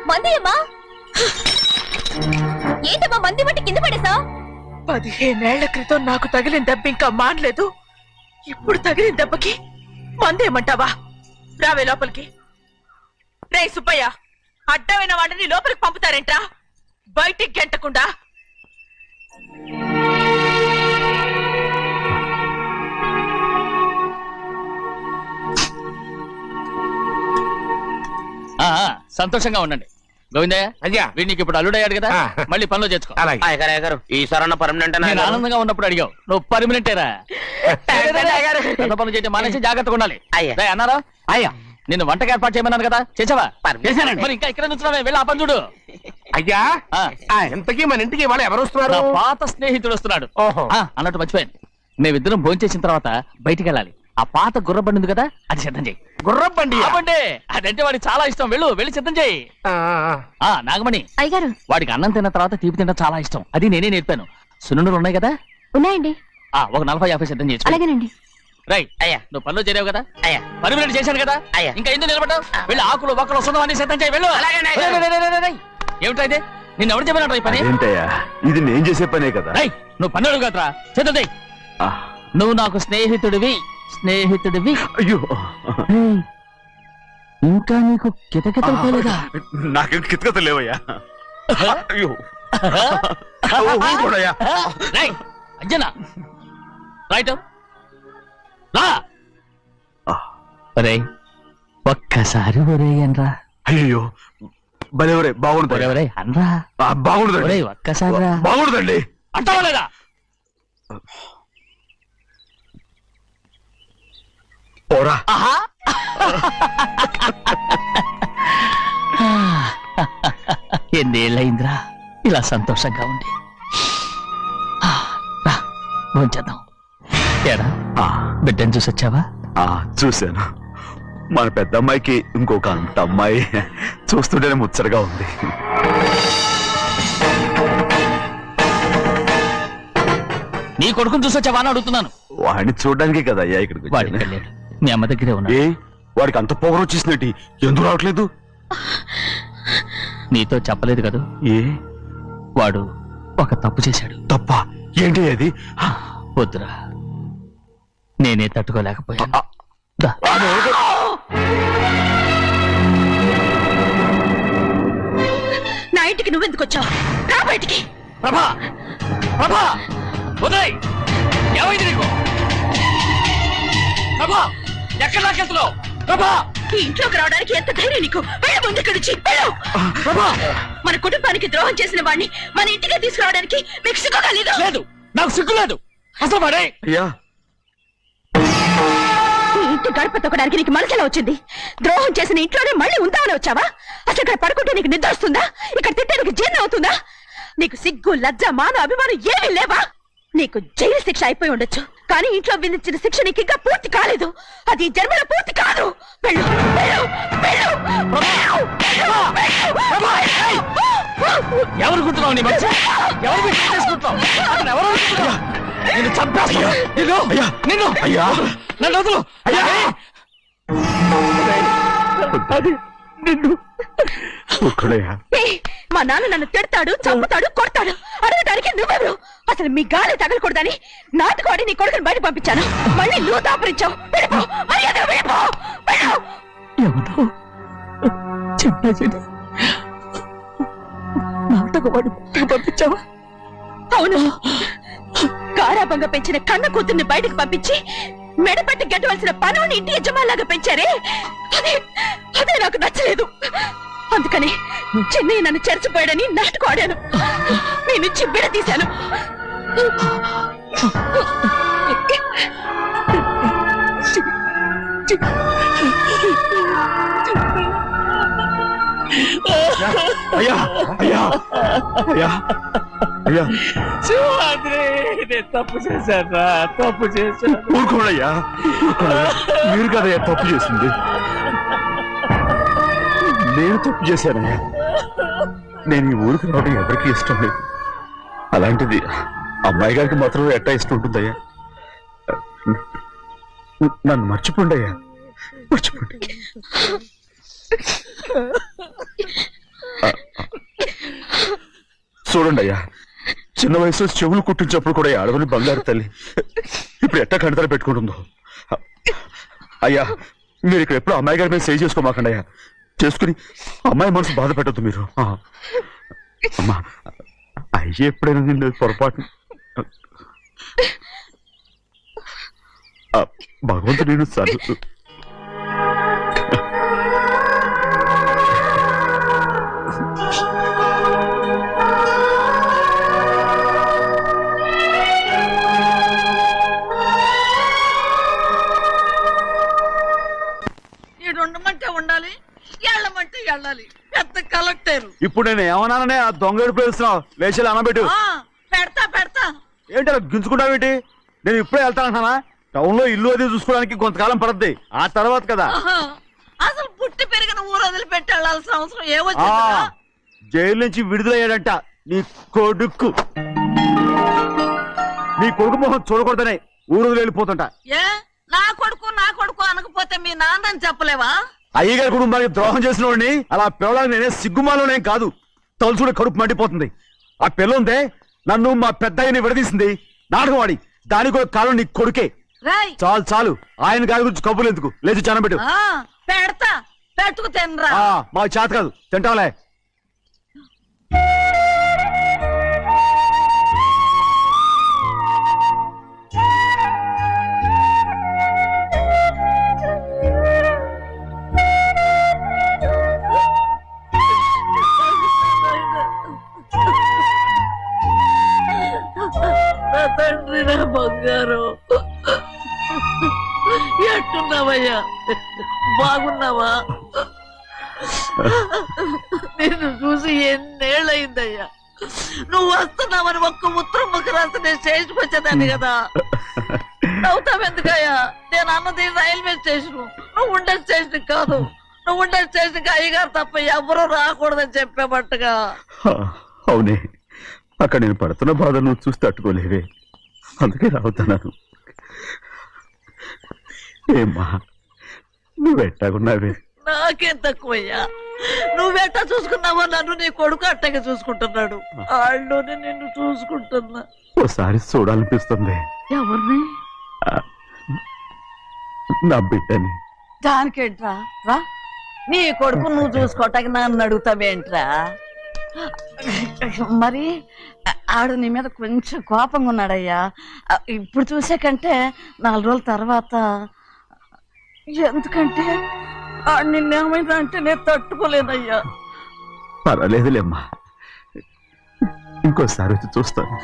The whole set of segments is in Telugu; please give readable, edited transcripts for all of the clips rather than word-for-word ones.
మంది అమ్మా, ఏంటమ్మా మంది బట్టి కింద పడేసా? 15 ఏళ్ల క్రితం నాకు తగిలిన దెబ్బ ఇంకా మానలేదు. ఇప్పుడు తగిలిన దెబ్బకి మందేమంటావా? రావే లోపలికి. రే సుబ్బయ్య, అడ్డమైన వాడిని లోపలికి పంపుతారేంట్రా? బయటికి గెంటకుండా. సంతోషంగా ఉండండి గోవిందయ్య. అయ్యా వీడికి ఇప్పుడు అల్లుడయ్యాడు కదా, మళ్ళీ పనిలో చేర్చుకో. ఈసారి పర్మనెంట్ ఆనందంగా ఉన్నప్పుడు అడిగావు, నువ్వు పర్మనెంటేరా. పెద్ద పనులు చేయడం మానేసి జాగ్రత్తగా ఉండాలి. అన్నారా? అయ్యా నిన్ను వంటకి ఏర్పాటు చేయమన్నాను కదా, చేసావా? మరి ఇంకా ఇక్కడ నుంచున్నావే, వెళ్ళి ఆ పని చూడు. అయ్యా ఇంతకీ మన ఇంటికి వాళ్ళు ఎవరు వస్తున్నారు? పాత స్నేహితుడు వస్తున్నాడు. అన్నట్టు మర్చిపోయాను, మేమిద్దరం భోంచేసిన తర్వాత బయటికి వెళ్ళాలి. ఆ పాత గుర్రబండి ఉంది కదా, అది సిద్ధం చేయి. గుర్రబండి? అదంటే వాడికి చాలా ఇష్టం. వెళ్ళి సిద్ధం చేయి. నాగమణి అయ్యగారు, వాడికి అన్నం తిన్న తర్వాత తీపి తినడం చాలా ఇష్టం. అది నేనే నేర్పాను. సున్నుండలు ఉన్నాయి కదా? ఉన్నాయండి. ఒక 40-50 సిద్ధం చేసి. అలాగేనండి. రైట్ అయ్యా, నువ్వు పనిలో చేరావు కదా, అయ్యా పర్మనెంట్ చేశాను కదా, అయ్యా ఇంకా ఎందుకు నిలబడ్డావు? వెళ్ళి ఆకులు బొక్కలు వస్తుందో అన్ని సిద్ధం చేయి. వెళ్ళు. ఏమిటా ఇది? నిన్ను ఎవరు చెప్పినట్టు ఈ పని? ఇది నేను చేసే పనే కదా. నువ్వు పని అడుగు కదరా, సిద్ధం చేయి. నువ్వు నాకు స్నేహితుడివి. అయ్యో ఇంకా నీకు కితకితలు పోలేదా? నాకేం కితకితలు లేవయ్యా. అయ్యో అంజనా రైట్ రా. ఒరే ఒక్కసారి ఒరే అనరా. అయ్యో భలే బాగుంటుంది. ఒరే అనరా. బాగుండదండి. ఒక్కసారి బాగుండదండి. అంటావా లేదా? పోరా. ఎన్నేళ్ళయిందిరా ఇలా సంతోషంగా ఉండి. భోంచేద్దాం. బిడ్డను చూసి వచ్చావా? చూశాను. మన పెద్ద అమ్మాయికి ఇంకొక అంత అమ్మాయి చూస్తుంటేనే ముచ్చటగా ఉంది. నీ కొడుకుని చూసి వచ్చావా అని అడుగుతున్నాను. వాడిని చూడడానికి కదా అయ్యా ఇక్కడికి. వాడికి వెళ్ళాడు, మీ అమ్మ దగ్గరే ఉన్నా. వాడికి అంత పొగరు వచ్చేసినట్టు ఎందుకు రావట్లేదు? నీతో చెప్పలేదు కదా. వాడు ఒక తప్పు చేశాడు. తప్ప ఏంటి అది? వద్దురా, నేనే తట్టుకోలేకపోయాను. నా ఇంటికి నువ్వెందుకు వచ్చావు? రా బయటికి. ప్రభా ప్రభా ఉదయ్, ఏమైంది నీకు? ప్రభా ఎక్కడ నాకెళ్తున్నావు? ప్రభా ఈ ఇంట్లోకి రావడానికి ఎంత ధైర్యం నీకు? వెళ్ళు ముందు ఇక్కడి నుంచి, వెళ్ళు. మన కుటుంబానికి ద్రోహం చేసిన వాడిని మన ఇంటికి తీసుకురావడానికి మీకు సిగ్గుగా లేదు? లేదు, నాకు సిగ్గు లేదు అసలు. వాడే ఈ ఇంటి గడప తొక్కడానికి నీకు మనసులో వచ్చింది. ద్రోహం చేసిన ఇంట్లోనే మళ్ళీ ఉందామని వచ్చావా? అసలు ఇక్కడ పడుకుంటే నీకు నిద్ర వస్తుందా? ఇక్కడ తింటే నీకు జీర్ణం అవుతుందా? నీకు సిగ్గు, లజ్జ, మాన, అభిమానం ఏమీ లేవా? నీకు జైలు శిక్ష అయిపోయి ఉండొచ్చు, కానీ ఇంట్లో విధించిన శిక్ష నీకు ఇంకా పూర్తి కాలేదు. అది జన్మలో పూర్తి కాదు. వెళ్ళు, వెళ్ళు, వెళ్ళు, ఎవరు కుట్టున్నావు? నీ మంచి ఎవరు చేసుకుంటావు? నిన్ను చంపేస్తా. నిన్ను అయ్యా నన్ను వదులు. నిన్ను మా నాన్న నన్ను తిడతాడు, చంపుతాడు, కొడతాడు. అడగడానికి నువ్వెవరు? అసలు మీ గాలి తగలకూడదని నాటుకోడి నీ కొడుకుని బయట పంపించాను. మళ్ళీ నువ్వు దాపరించావు. నాటకవాడి పంపించావా? అవును, గారాబంగా పెంచిన కన్న కూతుర్ని బయటకు పంపించి మెడపట్టి గెట్టవలసిన పనుని ఇంటి యజమానిలాగా పెంచారే, అదే నాకు నచ్చలేదు. అందుకని చెన్నై నన్ను చెరచిపోయాడని నాటకం ఆడాను. మీ నుంచి విడదీశాను. అయ్యా అయ్యా అయ్యా అయ్యా తప్పు చేశాను, తప్పు చేశాను. ఊరుకోడయ్యా, మీరు కదయ్యా తప్పు చేసింది. నేను తప్పు చేశానయ్యా. నేను ఈ ఊరికి రావడం ఎవరికి ఇష్టం లేదు. అలాంటిది అమ్మాయి గారికి మాత్రం ఎట్టా ఇష్టం ఉంటుందయ్యా. నన్ను మర్చిపోండి అయ్యా. మర్చిపోండి. చూడండి అయ్యా, చిన్న వయసులో చెవులు కుట్టించినప్పుడు కూడా ఆడవని బంగారు తల్లి ఇప్పుడు ఎట్టా కంటతలు పెట్టుకుంటుందో. అయ్యా, మీరు ఇక్కడ ఎప్పుడు అమ్మాయి గారి మీద సేవ్ చేసుకోమాకండి అయ్యా. చేసుకుని అమ్మాయి మనసు బాధ పెట్టద్దు మీరు. అమ్మా, అయ్యే ఎప్పుడైనా నిన్ను పొరపాటు భగవంతుడు నేను సర్దు. ఉండమంటే ఉండాలి, వెళ్ళమంటే వెళ్ళాలి. పెద్ద కలెక్టర్. ఇప్పుడు నేను ఏమన్నాననే ఆ దొంగ ఎడుపు వేస్తున్నావు? లేచి అనబెట్టు. పెడతా పెడతా. ఏంటి అలా గించుకుంటావేంటి? నేను ఇప్పుడే వెళ్తానంటున్నానా? టౌన్ లో ఇల్లు అది చూసుకోవడానికి కొంతకాలం పడద్ది, ఆ తర్వాత కదా. అసలు పుట్టి పెరిగిన ఊరు వదిలిపెట్టి వెళ్ళాల్సిన అవసరం ఏమొచ్చిందా? జైలు నుంచి విడుదలయ్యాడంట నీ కొడుకు. నీ కొడుకు మొహం చూడకూడదనే ఊరు వదిలి వెళ్ళిపోతుంటా. ఏ నా కొడుకు అనకపోతే మీ నాన్నని చెప్పలేవా? అయ్యగారి కుటుంబానికి ద్రోహం చేసిన వాడిని అలా పిల్లలని నేనే సిగ్గుమాలోనేం కాదు, తలుచుకుంటే కడుపు మండిపోతుంది. ఆ పిల్లందే నన్ను మా పెద్దయ్యని విడదీసింది, నాటకవాడి. దానికి ఒక కాలం నీ కొడుకే. చాలు చాలు, ఆయన గారి గురించి కబుర్లు ఎందుకు? లేచి చనబెట్టు. పెడతా, పెట్టుకు తినరా. మాకు చేత కాదు, తింటాంలే. తండ్రి, నా బంగారు, ఎట్టున్నావయ్యా? బాగున్నావా? నిన్ను చూసి ఎన్నేళ్ళయిందయ్యా. నువ్వు వస్తున్నావని ఒక్క ఉత్తరం ముఖ రాస్తే నేను స్టేషన్కి వచ్చేదాన్ని కదా. నవ్వుతావెందుకయ్యా? నేను అన్నది రైల్వే స్టేషన్, నువ్వు ఉండే స్టేషన్ కాదు. నువ్వు ఉండే స్టేషన్కి అయ్యగారు తప్ప ఎవరూ రాకూడదని చెప్పేమట్టుగా. అవునే, అక్కడ నేను పడుతున్న బాధ నువ్వు చూసి తట్టుకోలేవే, అందుకే రావుతున్నాను. ఏమ్మా, నువ్వెట్టాగున్నావే? నాకేం తక్కువయ్యా. నువ్వెట్టా చూసుకున్నావో నన్ను నీ కొడుకు అట్టగా చూసుకుంటున్నాడు. ఆళ్ళలోనే నిన్ను చూసుకుంటున్నా. ఓసారి చూడాలనిపిస్తుంది. ఎవరిని? నా బిడ్డని. దానికేంట్రా? రా, నీ కొడుకు నువ్వు చూసుకోవటానికి నన్ను అడుగుతావేంట్రా? మరి ఆడు నీ మీద కొంచెం కోపంగా ఉన్నాడయ్యా. ఇప్పుడు చూసే కంటే 4 రోజుల తర్వాత. ఎందుకంటే నిన్నేమైనా అంటే నేను తట్టుకోలేనయ్యా. పర్వాలేదులేమ్మా, ఇంకోసారి వచ్చి చూస్తాను.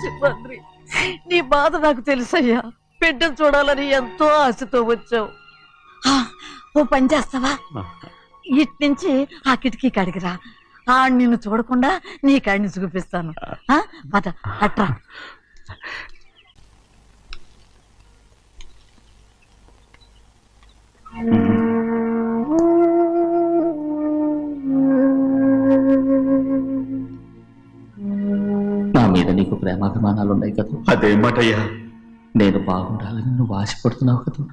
సింహాద్రి, నీ బాధ నాకు తెలుసయ్యా. బిడ్డను చూడాలని ఎంతో ఆశతో వచ్చావు. ఓ పని చేస్తావా? ఇటు నుంచి ఆ కిటికీ కడిగిరా. నిన్ను చూడకుండా నీ కాడిని చూపిస్తాను. పద అట్రా. నా మీద నీకు ప్రేమాభిమానాలు ఉన్నాయి కదా. అదేమాటయ్యా? నేను బాగుండాలని నువ్వు ఆశపడుతున్నావు కదా.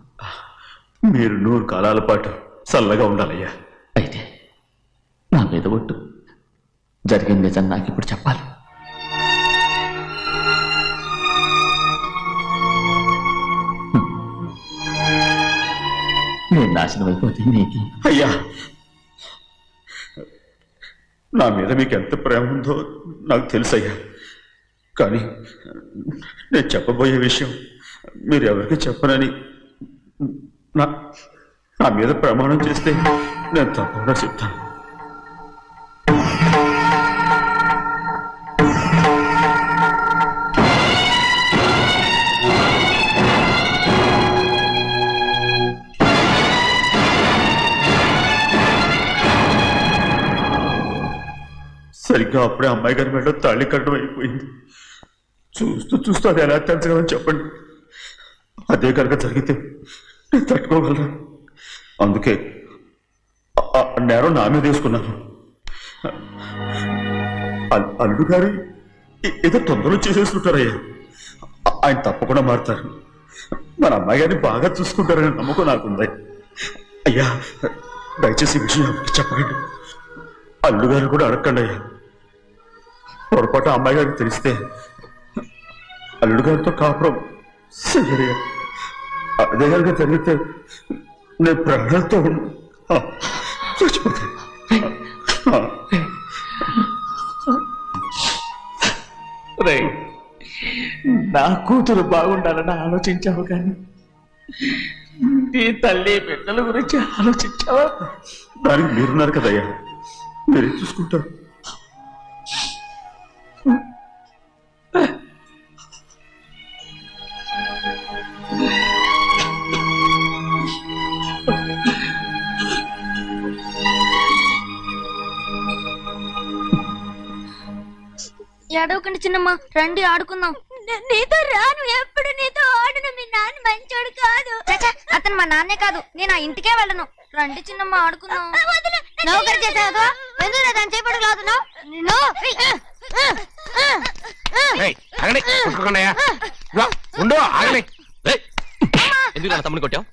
మీరు 100 కాలాల పాటు చల్లగా ఉండాలయ్యా. అయితే నా మీద ఒట్టు, జరిగిన నిజం నాకు ఇప్పుడు చెప్పాలి. నేను నాశనం అయిపోతే నీకు. అయ్యా, నా మీద మీకు ఎంత ప్రేమ ఉందో నాకు తెలుసయ్యా. కానీ నేను చెప్పబోయే విషయం మీరు ఎవరికి చెప్పనని నా మీద ప్రమాణం చేస్తే నేను తప్పకుండా చెప్తాను. సరిగ్గా అప్పుడే అమ్మాయి గారి మెడలో తాళి కట్టడం అయిపోయింది. చూస్తూ చూస్తూ అది ఎలా తెంచగలని చెప్పండి. అదే కనుక జరిగితే నేను తట్టుకోగలరా? అందుకే నేరం నా మీద వేసుకున్నాను. అల్లుడు గారు ఏదో తొందరలో చేసేసుకుంటారయ్యా. ఆయన తప్పకుండా మారుతారు. మన అమ్మాయి గారిని బాగా చూసుకుంటారనే నమ్మకం నాకుంది. అయ్యా దయచేసి ఈ విషయం ఎవరికి చెప్పకండి. అల్లు గారు కూడా అడగండి అయ్యా. పొరపాటు అమ్మాయి గారికి తెలిస్తే అల్లుడు గారితో కాపురం చెయ్యయ్యా. అదే కనుక జరిగితే నేను ప్రాణాలతో చచ్చిపోతాను. రేయ్, నా కూతురు బాగుండాలని ఆలోచించావు కానీ నీ తల్లి బిడ్డల గురించి ఆలోచించావా? దానికి మీరున్నారు కదయ్యా, మీరే చూసుకుంటారు. ఏడవకండి చిన్నమ్మ, రండి ఆడుకుందాం. నీతో రాను, ఎప్పుడు నీతో ఆడను. మీ నాన్న మంచోడు కాదు. అతను మా నాన్నే కాదు, నేను ఆ ఇంటికే వెళ్ళను. రండి చిన్నమ్మ ఆడుకుందాం. నౌకరు చేసావు ఎందుకు దాని చేపడు కాదు. ఎందుకు తమ్ముడు కొట్టావు?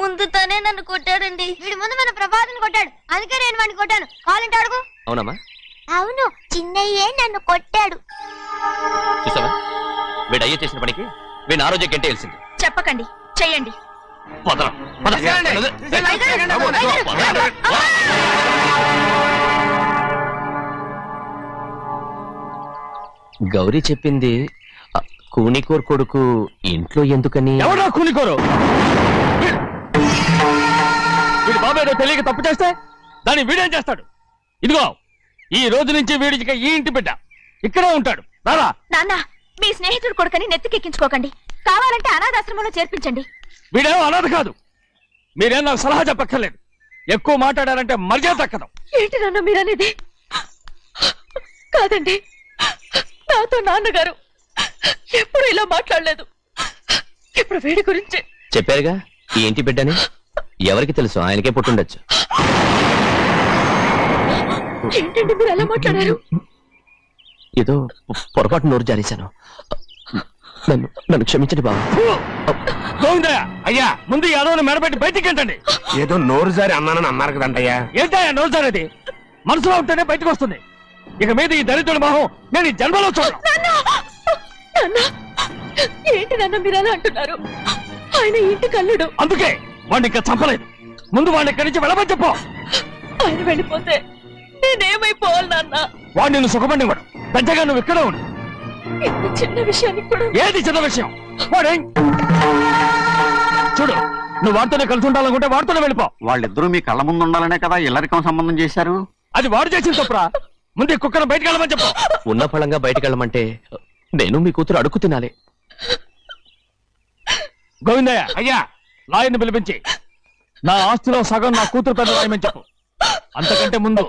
ముందు తనే నన్ను కొట్టాడండి. వీడి ముందు మన ప్రభాతం కొట్టాడు, అందుకే నేను వాడిని కొట్టాను. కావాలంటే అడుగు. అవునమ్మా, అవును, చిన్నయ్యే నన్ను కొట్టాడు. చూసావా వీడు అయ్యే చేసిన పనికి వీడిని ఆరోగ్యం గంటే తెలిసింది. చెప్పకండి, చెయ్యండి. గౌరీ చెప్పింది కూనికోర్ కొడుకు ఇంట్లో ఎందుకని? ఎవరా కూనికోరు? వీడి బాబాయ్ తెలియక తప్పు చేస్తే దాన్ని వీడేం చేస్తాడు? ఇదిగో ఈ రోజు నుంచి వీడికి ఈ ఇంటి బిడ్డ ఇక్కడే ఉంటాడు. రారా. నాన్న, మీ స్నేహితుడు కొడుకని నెత్తికెక్కించుకోకండి. కావాలంటే అనాథాశ్రమంలో చేర్పించండి. వీడేమో అనాథ కాదు. మీరేం నాకు సలహా చెప్పక్కర్లేదు. ఎక్కువ మాట్లాడారంటే మర్యాద తక్కదు. ఏంటి నాన్న మీరనేది? కాదండి, నాతో నాన్నగారు ఎప్పుడు ఇలా మాట్లాడలేదు. ఇప్పుడు వీడి గురించి చెప్పారుగా ఈ ఇంటి బిడ్డని. ఎవరికి తెలుసు, ఆయనకే పుట్టుండొచ్చు. ఏంటండి మీరు ఎలా మాట్లాడారు? ఏదో పొరపాటు నోరు జారేశాను. నన్ను క్షమించండి బాబు. గోవిందయ్య, అయ్యా ముందు ఈ అదవును మెడబెట్టి బయటికి ఏంటండి? ఏదో నోరు జారి అన్నానని అన్నారు కదంటయ్యా. ఏంటయ్యా నోరు జారేది? మనసులో ఉంటేనే బయటకు వస్తుంది. ఇక మీద ఈ దరిద్రుడి మొహం నేను ఈ జన్మలో చూడను. ఏంటి నాన్న మీరు అలా అంటున్నారు? ఆయన ఇంటి కల్లుడు. అందుకే వాడిని ఇంకా చంపలేదు. ముందు వాడిని ఇక్కడి నుంచి వెళ్ళమని చెప్పు. ఆయన వెళ్ళిపోతే నేనేమైపోవాలి నాన్న? వాడు నిన్ను సుఖపడివాడు. పెద్దగా నువ్వు ఇక్కడే ఉండు. ఇంత చిన్న విషయానికి కూడా ఏది చిన్న విషయం? వాడే చూడు, నువ్వు వాడితోనే కలిసి ఉండాలనుకుంటే వాడితోనే వెళ్ళిపో. వాళ్ళిద్దరూ మీ కళ్ళ ముందు ఉండాలనే కదా ఇల్లరికం సంబంధం చేశారు. అది వాడు చేసిన తప్పురా. ముందు ఈ కుక్కను బయటకు వెళ్ళమని చెప్పు. ఉన్న ఫలంగా బయటకు వెళ్ళమంటే నేను మీ కూతురు అడుగు తినాలి. గోవిందయ్య, అయ్యా లాయర్ని పిలిపించి నా ఆస్తిలో సగం నా కూతురు పెద్ద రాయమని చెప్పు. అంతకంటే ముందు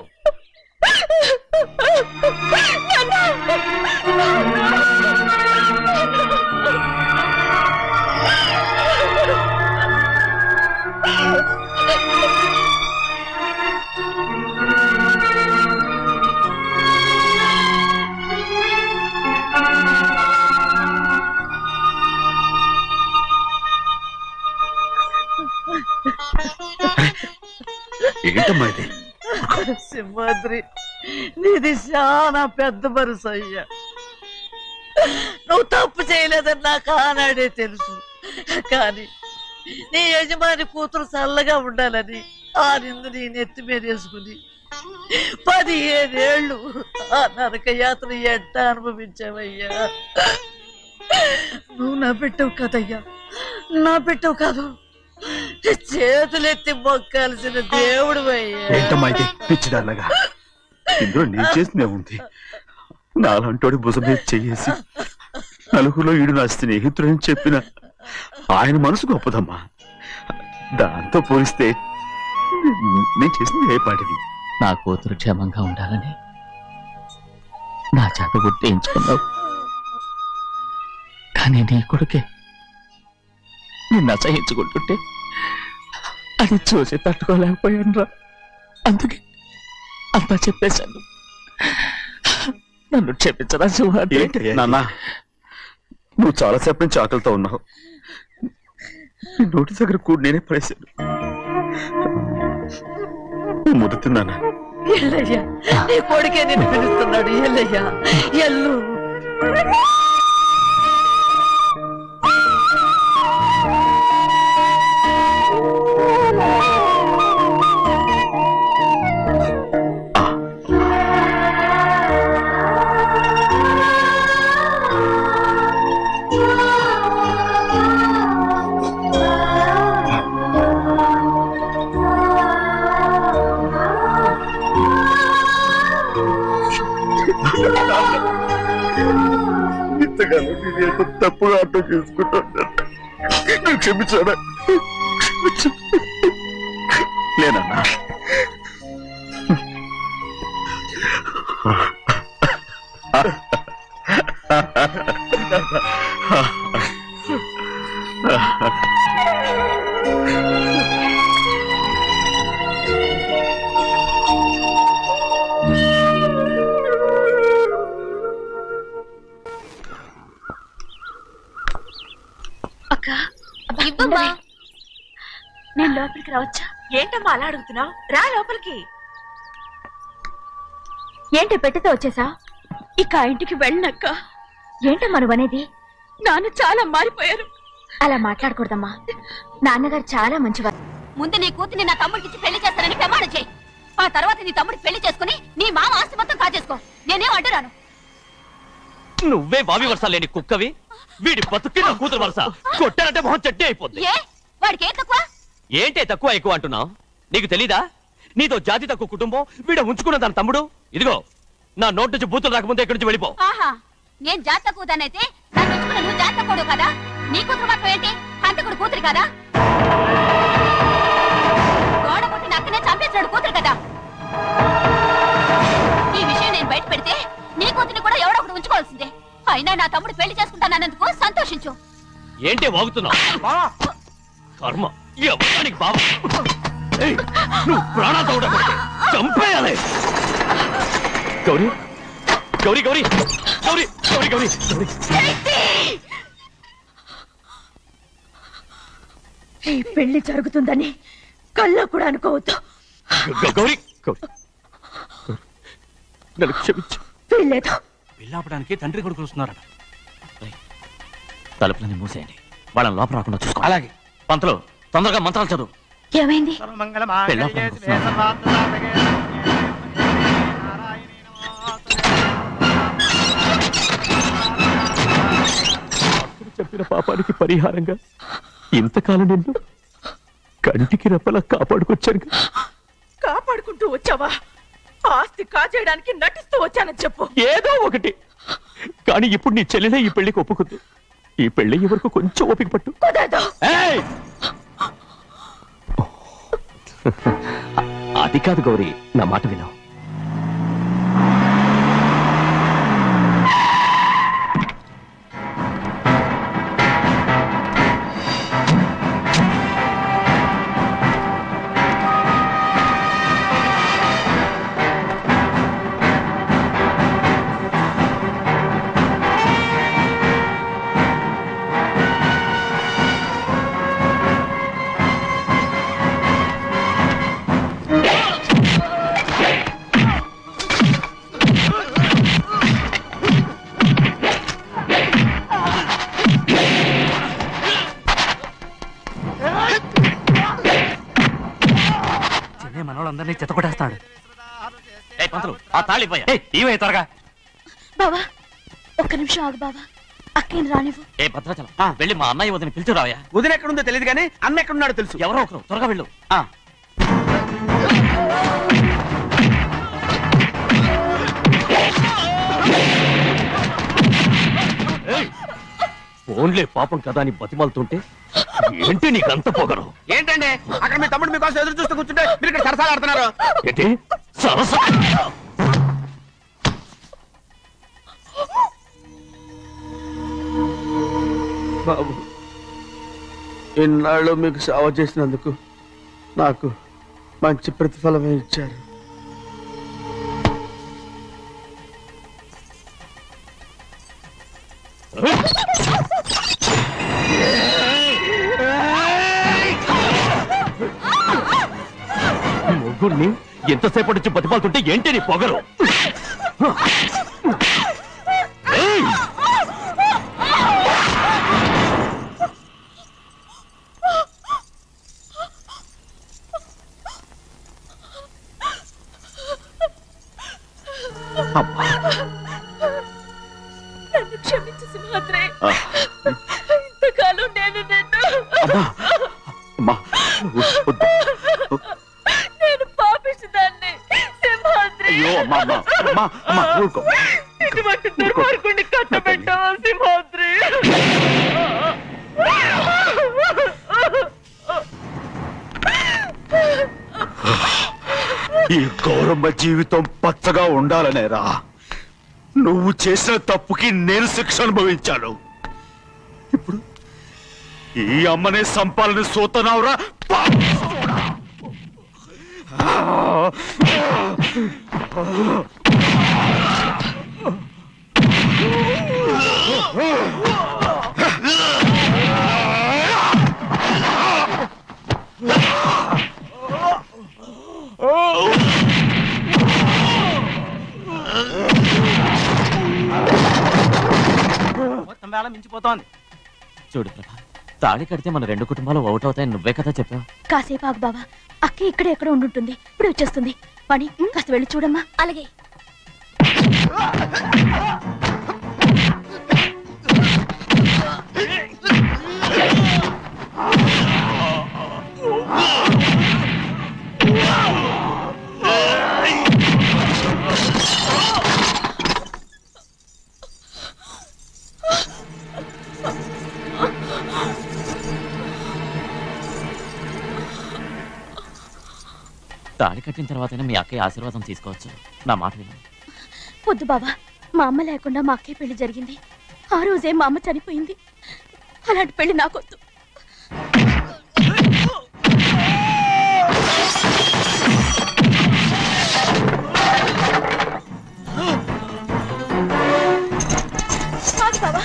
ఏంటమ్మా ఇది? సింహాద్రి, నీది చాలా పెద్ద మనసు అయ్యా. నువ్వు తప్పు చేయలేదని నాకు ఆనాడే తెలుసు. కానీ నీ యజమాని కూతురు చల్లగా ఉండాలని ఆ నిందు నీ నెత్తి మీద వేసుకుని 15 ఏళ్ళు ఆ నరక యాత్ర ఎట్ట అనుభవించావయ్యా. నువ్వు నా పెట్టవు కదయ్యా, నా పెట్టవు కాదు, చేతులెత్తి మొక్కాల్సిన దేవుడు అయ్యా. ఏంటమ్మా ఇది పిచ్చిదాన్నగా? ఇందులో నేను చేసినే ఉంది. నాలంటోడి భుజం మీద చెయ్యేసి నలుగురిలో ఈడు నా స్నేహితుడని చెప్పిన ఆయన మనసు గొప్పదమ్మా. దాంతో పోలిస్తే నేను చేసింది ఏ పాటిది? నా కూతురు క్షేమంగా ఉండాలని నా చేత గుర్తించుకున్నావు. కానీ నీ కొడుకే నిన్ను అసహించుకుంటుంటే అది చూసి తట్టుకోలేకపోయాను రా. అందుకే అంతా చెప్పేశాను. నన్ను క్షమించరా సింహాద్రి. ఏంటయ్యా నాన్న, నువ్వు చాలాసేపు నుంచి ఆకలితో ఉన్నావు. నీ నోటి దగ్గర కూడా నేనే పడేశాను. ముద్దు తిన్నానా? ఎల్లయ్యా, నీ కొడుకే నిన్ను పిలుస్తున్నాడు. ఎల్లయ్యా, ఎల్లు. ఇంతకాలం నేను ఏదో తప్పుగా అర్థం చేసుకుంటాను. క్షమించాడా? లేనన్నా. ఇవ్వమ్మా. నేను లోపలికి రావచ్చా? ఏంటమ్మా అలా అడుగుతున్నావు? రా లోపలికి. ఏంటి పెట్టితో వచ్చేసా? ఇక ఆ ఇంటికి వెళ్ళనక్క. ఏంటమ్మా నువ్వు అనేది? నాన్న చాలా మారిపోయారు. అలా మాట్లాడకూడదమ్మా. నాన్నగారు చాలా మంచివారు. ముందు నీ కూతుర్ని నా తమ్ముడికి పెళ్లి చేస్తానని ప్రమాణం చేయి. ఆ తర్వాత నీ తమ్ముడికి పెళ్లి చేసుకుని నీ మామ ఆస్తి మొత్తం కాజేసుకో. నేనేం అడ్డురాను. నువ్వే బావి వరుస లేని కుక్కవి. వీడి బతుక్కి నా కూతురు వరుస. కొట్టానంటే మొహం చట్నీ అయిపోద్ది. ఏ వాడికి ఏం తక్కువ? ఏంటే తక్కువ ఎక్కువ అంటున్నావు? నీకు తెలీదా? నీతో జాతి తక్కువ కుటుంబం వీడ ఉంచుకున్న దాని తమ్ముడు. ఇదిగో నా నోటి నుంచి బూతులు రాకముందే ఇక్కడి నుంచి వెళ్ళిపో. ఆహా, నేను జాత కూదానైతే నన్ను ఉంచుకున్న నువ్వు జాత కూడు కదా. నీ కూతురు మాత్రం ఏంటి? హంతకుడు కూతురు కదా. గోడ పుట్టిన అక్కనే చంపేసినాడు కూతురు కదా. ఈ విషయం నేను బయట పెడితే నీ కూతురిని కూడా ఎవడో ఒకటి ఉంచుకోవాల్సిందే. అయినా నా తమ్ముడు పెళ్లి చేసుకుంటానన్నందుకు సంతోషించు. ఏంటే వాగుతున్నావు? కర్మ ఎవరికి బావ. ఏయ్, నువ్వు ప్రాణాలతో ఉండకూడదు. చంపేయాలి. గౌరీ గౌరీ గౌరీ గౌరీ గౌరీ గౌరీ గౌరీ. ఈ పెళ్లి జరుగుతుందని కల్లో కూడా అనుకోవద్దు. గౌరీ గౌరీ నన్ను క్షమించు. వీల్లేదు. పెళ్ళాపడానికి తండ్రి కొడుకులు వస్తున్నారట. తలుపులని మూసేయండి. వాళ్ళని లోపల రాకుండా చూసుకో. అలాగే. పంతులు తొందరగా మంత్రాలు చదువు. ఏమైంది? చెప్పిన పాపానికి పరిహారంగా ఇంతకాలం నిన్ను కంటికి రెప్పలా కాపాడుకొచ్చాను. కాపాడుకుంటూ వచ్చావా? ఆస్తి కాజేయడానికి నటిస్తూ వచ్చానని చెప్పు. ఏదో ఒకటి. కానీ ఇప్పుడు నీ చెల్లెలే ఈ పెళ్లికి ఒప్పుకుంది. ఈ పెళ్లి ఎవరికి కొంచెం ఓపిక పట్టు. ఏయ్! అది కాదు గౌరీ, నా మాట విను. మనోళ్ళందరినీ చెత్తకొట్టేస్తాడు. పంతులు ఆ తాళి ఇవే త్వరగా. బావా ఒక్క నిమిషం ఆగు బావా. అక్కేం రానివ్వు. ఏ భద్రాచలం వెళ్ళి మా అన్నయ్య వదిన పిలిచిరావయ్యా. వదిన ఎక్కడుందో తెలియదు కానీ అన్న ఎక్కడున్నాడో తెలుసు. ఎవరో ఒకరు త్వరగా వెళ్ళు. ఫోన్లే పాపం కదా అని బతిమాలుతుంటే ఏంటి నీకంత పొగరు? ఏంటండి అక్కడ మీ తమ్ముడు మీకోసం ఎదురు చూస్తూ కూర్చుంటే మీరు ఇక్కడ సరసాలు ఆడుతున్నారు. ఏంటి సరస? బాబు, ఇన్నాళ్ళు మీకు సేవ చేసినందుకు నాకు మంచి ప్రతిఫలమే ఇచ్చారు. నలుగురిని ఎంతసేపటి నుంచి బతిపాలుతుంటే ఏంటి నీ పొగరు? ఏయ్! అమ్మా నన్ను క్షమించు సింహాద్రి. ఇంతకాలం నేను నిన్ను అమ్మా వద్దు. నేను పాపిస్తుందాన్ని సింహాద్రి. అయ్యో అమ్మా అమ్మా అమ్మా అమ్మా ఊరుకో. ఇటువంటి దుర్మార్గుడిని కట్టబెట్టావా సింహాద్రి? ఈ గౌరమ్మ జీవితం పచ్చగా ఉండాలనేరా నువ్వు చేసిన తప్పుకి నేను శిక్ష అనుభవించాను. ఇప్పుడు ఈ అమ్మనే సంపాలని సోతనావురా పాపిస్తోడా. మొత్తం వేళ మించిపోతోంది. చూడు ప్రభా, తాళి కడితే మన రెండు కుటుంబాలు అవుట్ అవుతాయని నువ్వే కదా చెప్పావు. కాసేపు ఆగు బావా, అక్క ఇక్కడే ఎక్కడ ఉండుంటుంది, ఇప్పుడు వచ్చేస్తుంది. పని కాస్త వెళ్ళి చూడమ్మా. అలాగే. తాళి కట్టిన తర్వాతనే మీ అక్కయ్య ఆశీర్వాదం తీసుకోవచ్చు. నా మాట విను. వద్దు బావా, మా అమ్మ లేకుండా మా అక్కయ్య పెళ్లి జరిగింది. ఆ రోజే మా అమ్మ చనిపోయింది. అలాంటి పెళ్లి నాకొద్దు. ఆగు బావా.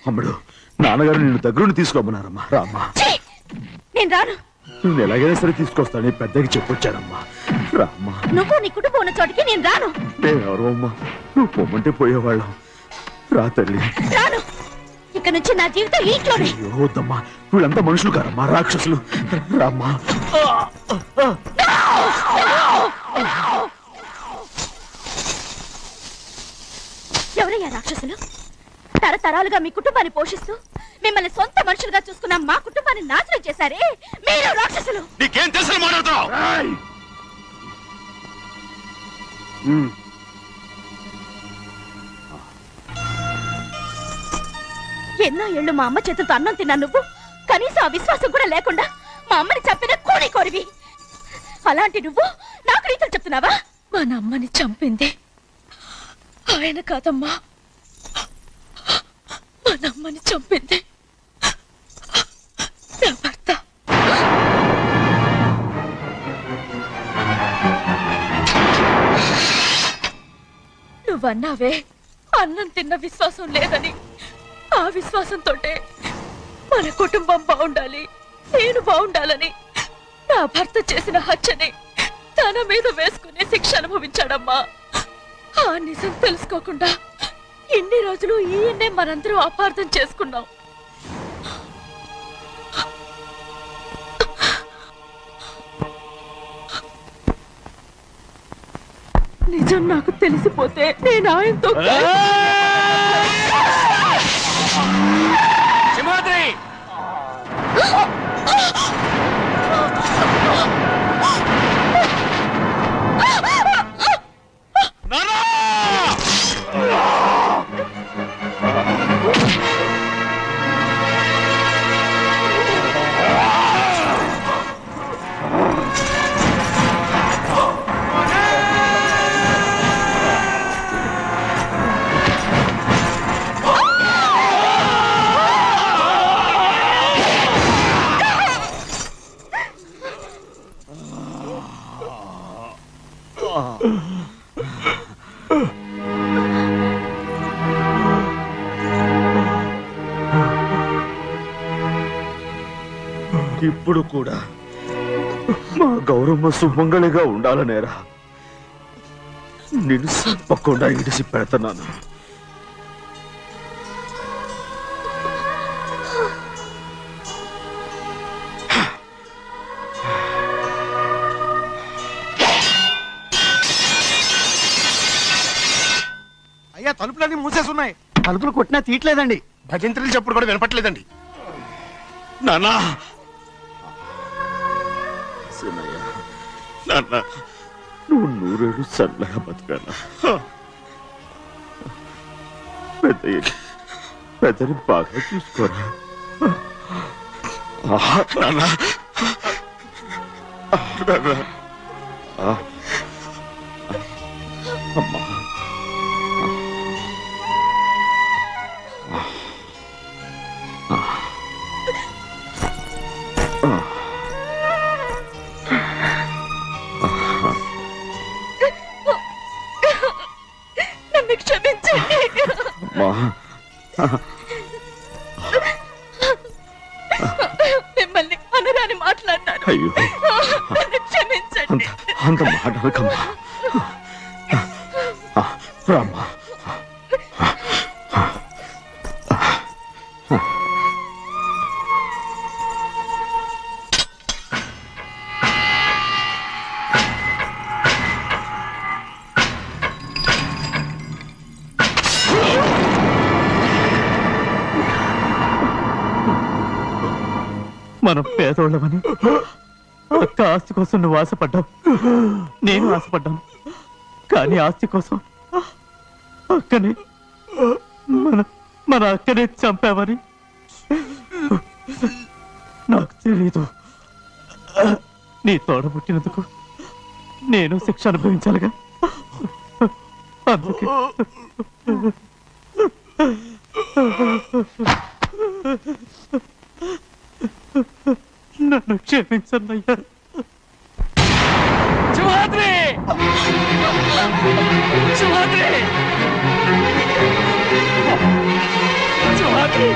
అమ్ముడు, నాన్నగారు నిన్ను దగ్గరుండి తీసుకోమన్నారమ్మా. రామ్మా. నేను రాను. నువ్వు ఎలాగైనా సరే తీసుకొస్తానని పెద్దకి చెప్పొచ్చానమ్మా. రామ్మా. నువ్వు నీ కుటుంబం ఉన్న చోటికి నేను రాను. నేనెవరు అమ్మా? నువ్వు పొమ్మంటే పోయేవాళ్ళం. రా తల్లి. రాను. ఇక నుంచి నా జీవితం ఈ ఇంట్లోనే. అయ్యో వద్దమ్మా, వీళ్ళంతా మనుషులు కారమ్మా, రాక్షసులు. రామ్మా. ఎవరయ్యా రాక్షసులు? తరతరాలుగా మీ కుటుంబాన్ని పోషిస్తూ మిమ్మల్ని సొంత మనుషులుగా చూసుకున్న మా కుటుంబాన్ని నాశనం చేశారే మీరు రాక్షసులు. నీకేం తెలుసు మాట్లాడుతున్నావు? ఎన్నో ఏళ్ళు మా అమ్మ చేతులతో అన్నం తిన్నా నువ్వు కనీసం ఆ విశ్వాసం కూడా లేకుండా మా అమ్మని చంపిన కోడి కోరివి. అలాంటి నువ్వు నాకు రీతులు చెప్తున్నావా? మా అమ్మని చంపింది ఆయన కాదమ్మా, మా అమ్మని చంపింది నా భర్త. నువ్వన్నావే అన్నం తిన్న విశ్వాసం లేదని. ఆ ఆ విశ్వాసంతో మన కుటుంబం బాగుండాలి, నేను బాగుండాలని నా భర్త చేసిన హత్యని తన మీద వేసుకునే శిక్ష అనుభవించాడమ్మా. ఆ నిజం తెలుసుకోకుండా ఇన్ని రోజులు ఈయన్నే మనందరం అపార్థం చేసుకున్నాం. నిజం నాకు తెలిసిపోతే నేను ఆయనతో సింహాద్రి ఇప్పుడు కూడా మా గౌరమ్మ సుమంగళిగా ఉండాలనేరా నేను తప్పకుండా ఇడిసి పెడుతున్నాను. అయ్యా తలుపులన్నీ మూసేసున్నాయి. తలుపులు కొట్టినా తీయట్లేదండి. భజంత్రులు చెప్పుడు కూడా వినపట్లేదండి. నాన్నా సీనయ్య, నాన్న నువ్వు 100 ఏళ్ళు చల్లగా బతకాలా. పెద్దని బాగా చూసుకోరా. నాన్న అమ్మా నన్ను క్షమించండి. మిమ్మల్ని అనరాని మాట్లాడినాను. అయ్యో నన్ను క్షమించండి. అంత మాటలకమ్మా. రామ్మా. మనం పేదోళ్ళమని అక్క ఆస్తి కోసం నువ్వు ఆశపడ్డావు, నేను ఆశపడ్డాను. కానీ ఆస్తి కోసం అక్కని మన అక్కనే చంపావని నాకు తెలీదు. నీ తోడబుట్టినందుకు నేను శిక్ష అనుభవించాలిగా. అందుకే నన్ను క్షమించన్నయ్యా. సింహాద్రి సింహాద్రి సింహాద్రి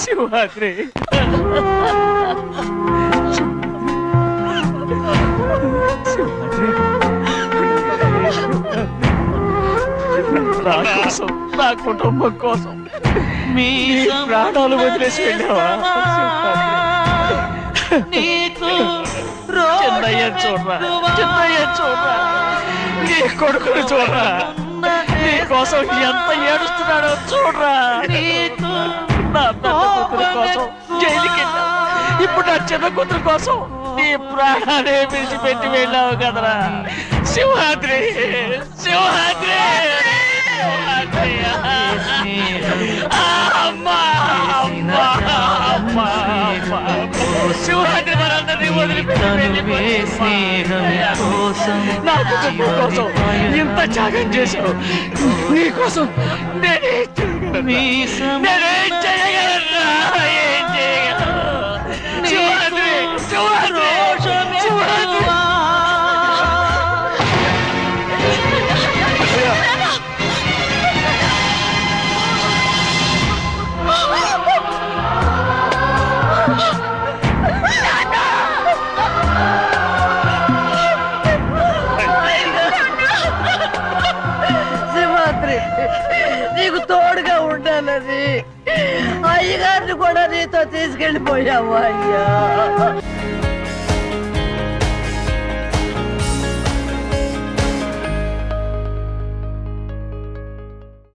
శివరాత్రి నా కోసం, నా కుటుంబం కోసం మీ ప్రాణాలు వదిలేసి వెళ్ళావా? చిన్నయ్య చూడరా, చిన్నయ్య చూడరా, నీ కొడుకుని చూడరా, నీ కోసం ఎంత ఏడుస్తున్నాడో చూడరా. నా పెద్ద కూతురు కోసం జైలుకి వెళ్ళావు, ఇప్పుడు నా చిన్న కూతురు కోసం నీ ప్రాణాలే విడిచిపెట్టి వెళ్ళావు కదరా. సింహాద్రి సింహాద్రి అమ్మా అమ్మా అమ్మా సింహాద్రి మనందరం అందరినీ వదిలిపెట్టి వెళ్ళిపోయి నా కుటుంబం కోసం ఇంత త్యాగం చేశావు. నీ కోసం నేనేం చేయగలరా? ఏం చేయగలను? శివాద్రి, శివాద్రి, శివాద్రి. సింహాద్రి, నీకు తోడుగా ఉండాలని అయ్యగారిని కూడా నీతో తీసుకెళ్ళిపోయావు అయ్యా.